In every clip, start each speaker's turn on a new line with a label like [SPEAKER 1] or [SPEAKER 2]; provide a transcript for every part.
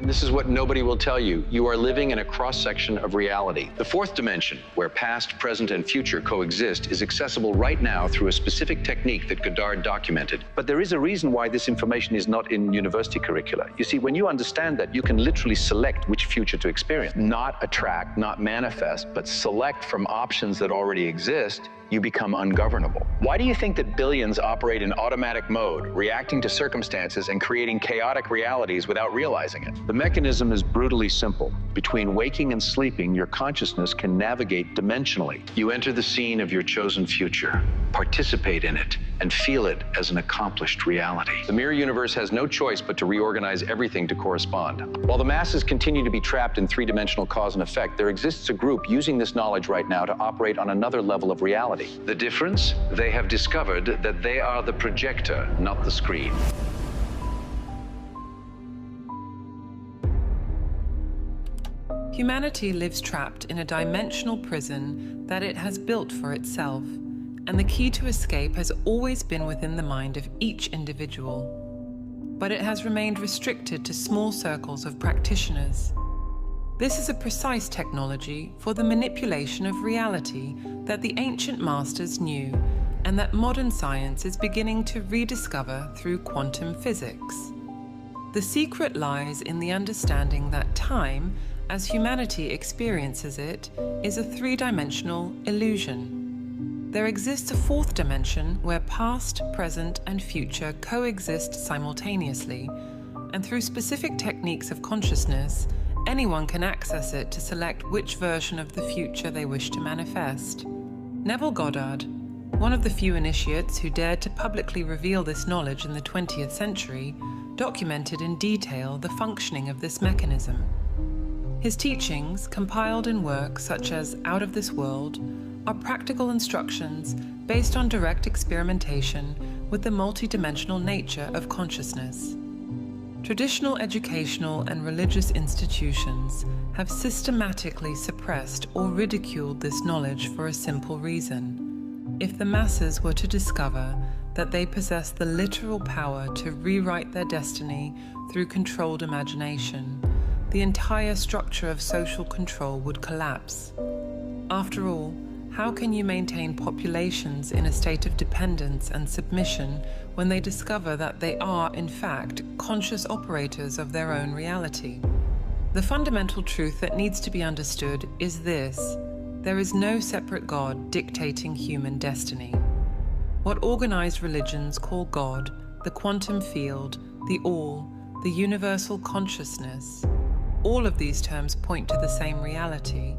[SPEAKER 1] This is what nobody will tell you. You are living in a cross-section of reality. The fourth dimension, where past, present, and future coexist, is accessible right now through a specific technique that Goddard documented. But there is a reason why this information is not in university curricula. You see, when you understand that, you can literally select which future to experience. Not attract, not manifest, but select from options that already exist, you become ungovernable. Why do you think that billions operate in automatic mode, reacting to circumstances and creating chaotic realities without realizing it? The mechanism is brutally simple. Between waking and sleeping, your consciousness can navigate dimensionally. You enter the scene of your chosen future, participate in it, and feel it as an accomplished reality. The mirror universe has no choice but to reorganize everything to correspond. While the masses continue to be trapped in three-dimensional cause and effect, there exists a group using this knowledge right now to operate on another level of reality. The difference? They have discovered that they are the projector, not the screen.
[SPEAKER 2] Humanity lives trapped in a dimensional prison that it has built for itself, and the key to escape has always been within the mind of each individual. But it has remained restricted to small circles of practitioners. This is a precise technology for the manipulation of reality that the ancient masters knew, and that modern science is beginning to rediscover through quantum physics. The secret lies in the understanding that time, as humanity experiences it, is a three-dimensional illusion. There exists a fourth dimension where past, present, and future coexist simultaneously, and through specific techniques of consciousness, anyone can access it to select which version of the future they wish to manifest. Neville Goddard, one of the few initiates who dared to publicly reveal this knowledge in the 20th century, documented in detail the functioning of this mechanism. His teachings, compiled in works such as Out of This World, are practical instructions based on direct experimentation with the multidimensional nature of consciousness. Traditional educational and religious institutions have systematically suppressed or ridiculed this knowledge for a simple reason. If the masses were to discover that they possess the literal power to rewrite their destiny through controlled imagination, the entire structure of social control would collapse. After all, how can you maintain populations in a state of dependence and submission when they discover that they are, in fact, conscious operators of their own reality? The fundamental truth that needs to be understood is this: there is no separate God dictating human destiny. What organized religions call God, the quantum field, the all, the universal consciousness, all of these terms point to the same reality,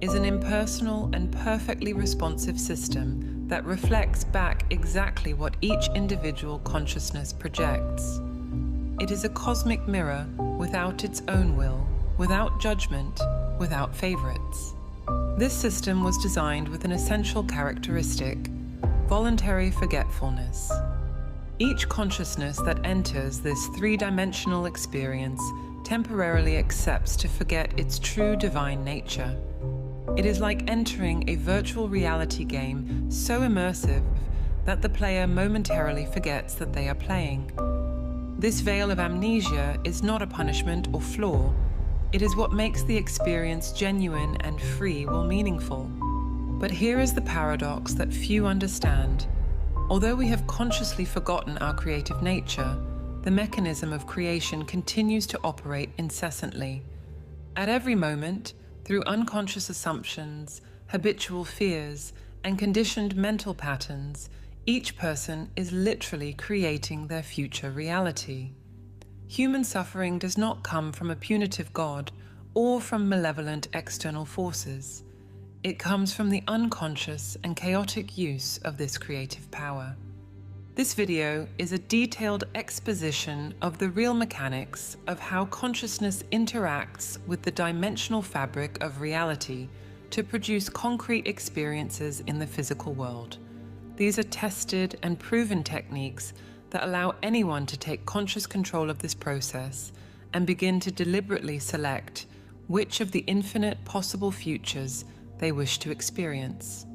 [SPEAKER 2] is an impersonal and perfectly responsive system that reflects back exactly what each individual consciousness projects. It is a cosmic mirror without its own will, without judgment, without favorites. This system was designed with an essential characteristic: voluntary forgetfulness. Each consciousness that enters this three-dimensional experience temporarily accepts to forget its true divine nature. It is like entering a virtual reality game so immersive that the player momentarily forgets that they are playing. This veil of amnesia is not a punishment or flaw. It is what makes the experience genuine and free will meaningful. But here is the paradox that few understand. Although we have consciously forgotten our creative nature, the mechanism of creation continues to operate incessantly. At every moment, through unconscious assumptions, habitual fears, and conditioned mental patterns, each person is literally creating their future reality. Human suffering does not come from a punitive God or from malevolent external forces. It comes from the unconscious and chaotic use of this creative power. This video is a detailed exposition of the real mechanics of how consciousness interacts with the dimensional fabric of reality to produce concrete experiences in the physical world. These are tested and proven techniques that allow anyone to take conscious control of this process and begin to deliberately select which of the infinite possible futures they wish to experience.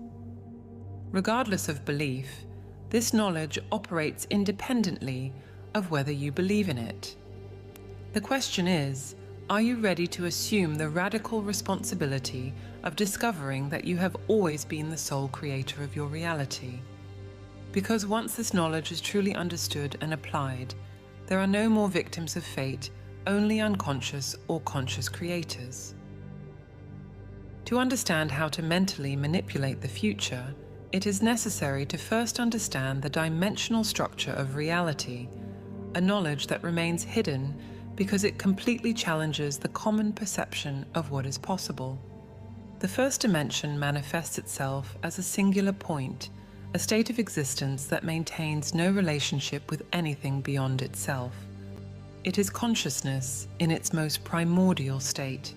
[SPEAKER 2] Regardless of belief, this knowledge operates independently of whether you believe in it. The question is, Are you ready to assume the radical responsibility of discovering that you have always been the sole creator of your reality? Because once this knowledge is truly understood and applied, there are no more victims of fate, only unconscious or conscious creators. To understand how to mentally manipulate the future, it is necessary to first understand the dimensional structure of reality, a knowledge that remains hidden because it completely challenges the common perception of what is possible. The first dimension manifests itself as a singular point, a state of existence that maintains no relationship with anything beyond itself. It is consciousness in its most primordial state.